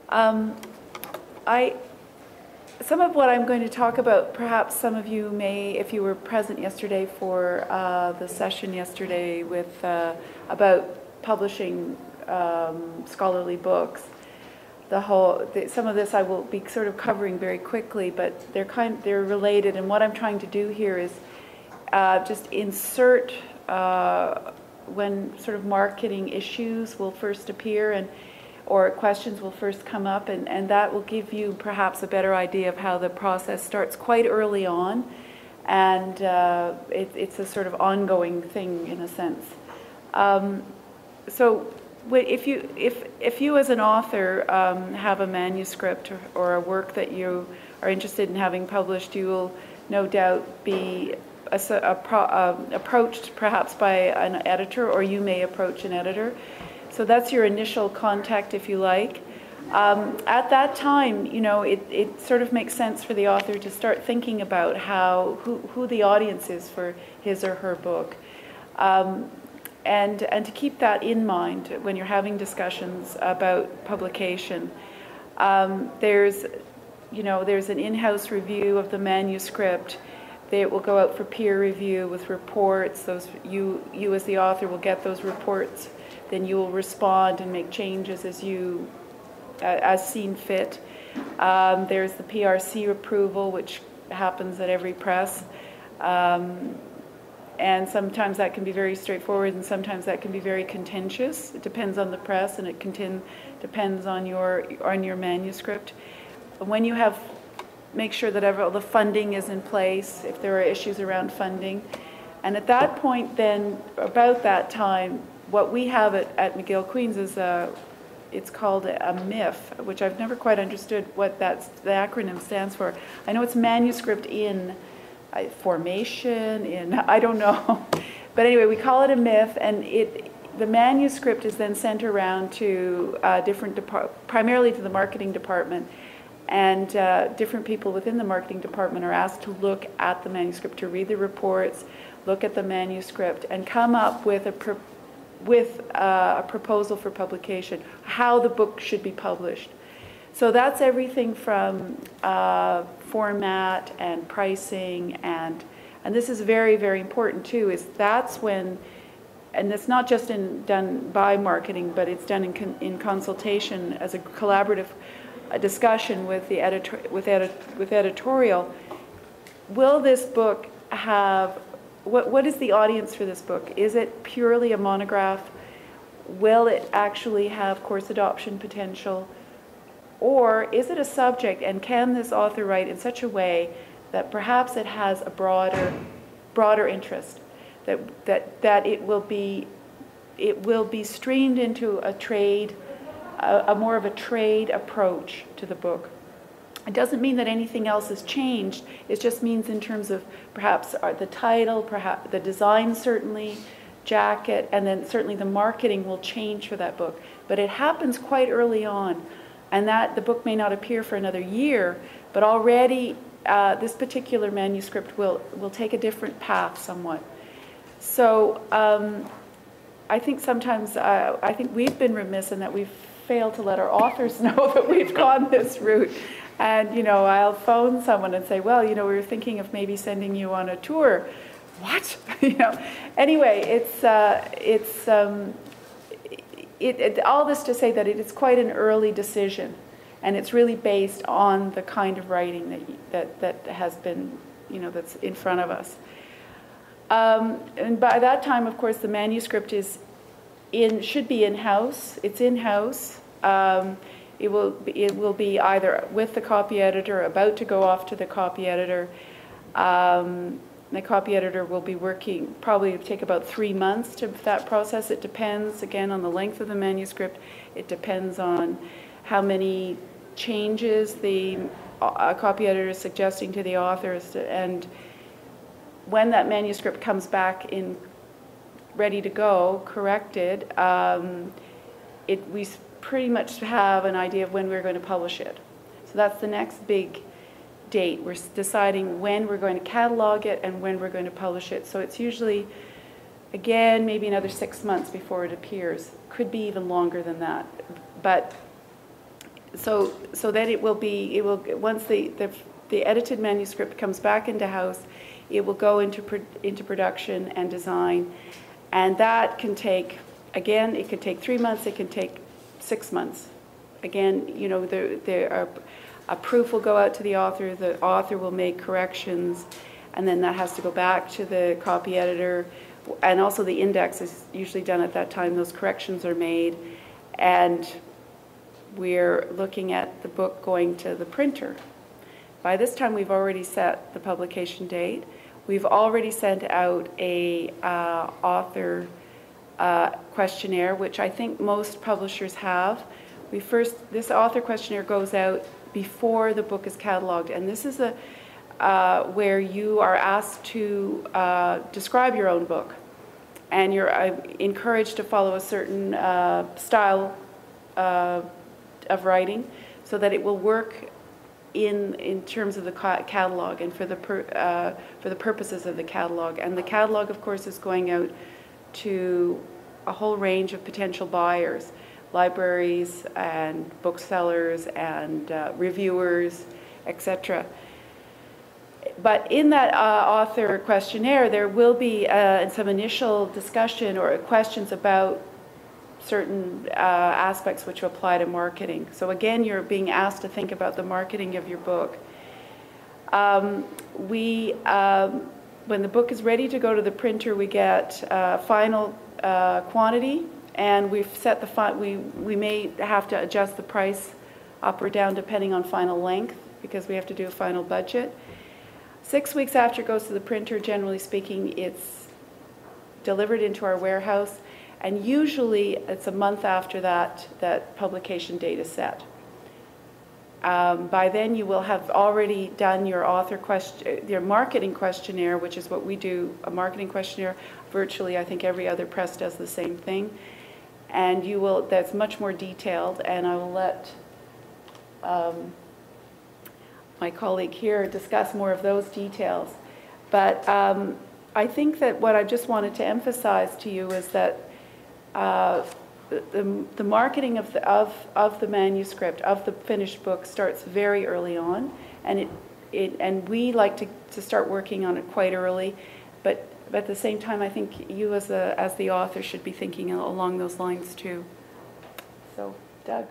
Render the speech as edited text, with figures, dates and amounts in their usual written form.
I Some of what I'm going to talk about, perhaps some of you may, if you were present yesterday for the session yesterday with about publishing scholarly books. Some of this I will be sort of covering very quickly, but they're related. And what I'm trying to do here is just insert when sort of marketing issues will first appear or questions will first come up, and that will give you perhaps a better idea of how the process starts quite early on, and it's a sort of ongoing thing in a sense. So if you as an author have a manuscript or a work that you are interested in having published, you will no doubt be approached perhaps by an editor, or you may approach an editor. So that's your initial contact, if you like. At that time, it sort of makes sense for the author to start thinking about who the audience is for his or her book, and to keep that in mind when you're having discussions about publication. There's an in-house review of the manuscript. It will go out for peer review with reports. You as the author will get those reports. Then you will respond and make changes as seen fit. There's the PRC approval, which happens at every press. And sometimes that can be very straightforward, and sometimes that can be very contentious. It depends on the press, and it depends on your manuscript. When you make sure that all the funding is in place, if there are issues around funding. And at that point then, about that time, what we have at Mcgill-Queen's is it's called a MIF, which I've never quite understood what the acronym stands for. I know it's manuscript in formation, I don't know. But anyway, we call it a MIF, and the manuscript is then sent around to primarily to the marketing department, and different people within the marketing department are asked to look at the manuscript, to read the reports, look at the manuscript, and come up with a proposal for publication, how the book should be published. So that's everything from format and pricing, and this is very, very important too, that's when, and it's not just done by marketing, but it's done in consultation as a collaborative discussion with the editorial. Will this book have what is the audience for this book? Is it purely a monograph? Will it actually have course adoption potential? Or is it a subject, and can this author write in such a way that perhaps it has a broader interest, that it will be streamed into a more of a trade approach to the book? It doesn't mean that anything else has changed. It just means in terms of perhaps the title, perhaps the design, certainly, jacket, and then certainly the marketing will change for that book. But it happens quite early on, and that the book may not appear for another year, but already this particular manuscript will take a different path somewhat. So I think sometimes, I think we've been remiss in that we've failed to let our authors know that we've gone this route. And, I'll phone someone and say, well, we were thinking of maybe sending you on a tour. What? Anyway, all this to say that it is quite an early decision, and it's really based on the kind of writing that has been, that's in front of us. And by that time, of course, the manuscript should be in-house. It's in-house. It will be either with the copy editor, about to go off to the copy editor. The copy editor will be working, probably take about 3 months to that process. It depends, again, on the length of the manuscript. It depends on how many changes the copy editor is suggesting to the authors. And when that manuscript comes back in ready to go, corrected, we pretty much have an idea of when we're going to publish it. So that's the next big date. We're deciding when we're going to catalog it and when we're going to publish it. So it's usually, again, maybe another 6 months before it appears. Could be even longer than that. But so that it will once the edited manuscript comes back into house, it will go into production and design, and that can take, again, it could take 3 months, it can take 6 months. Again, you know, a proof will go out to the author will make corrections, and then that has to go back to the copy editor, and also the index is usually done at that time. Those corrections are made, and we're looking at the book going to the printer. By this time, we've already set the publication date. We've already sent out a author questionnaire, which I think most publishers have. This author questionnaire goes out before the book is cataloged, and this is where you are asked to describe your own book, and you're encouraged to follow a certain style of writing, so that it will work in terms of the catalog and for the purposes of the catalog. And the catalog, of course, is going out to a whole range of potential buyers, libraries and booksellers and reviewers, etc. But in that author questionnaire, there will be some initial discussion or questions about certain aspects which apply to marketing. So again, you're being asked to think about the marketing of your book. When the book is ready to go to the printer, we get final quantity, and we've set we may have to adjust the price up or down depending on final length, because we have to do a final budget. 6 weeks after it goes to the printer, generally speaking, it's delivered into our warehouse, and usually it's a month after that publication date is set. By then you will have already done your your marketing questionnaire, which is what we do, a marketing questionnaire. Virtually, I think every other press does the same thing. And that's much more detailed, and I will let my colleague here discuss more of those details. But I think that what I just wanted to emphasize to you is that the marketing of the manuscript, of the finished book, starts very early on, and we like to start working on it quite early, but at the same time, I think you as the author should be thinking along those lines too. So, Doug.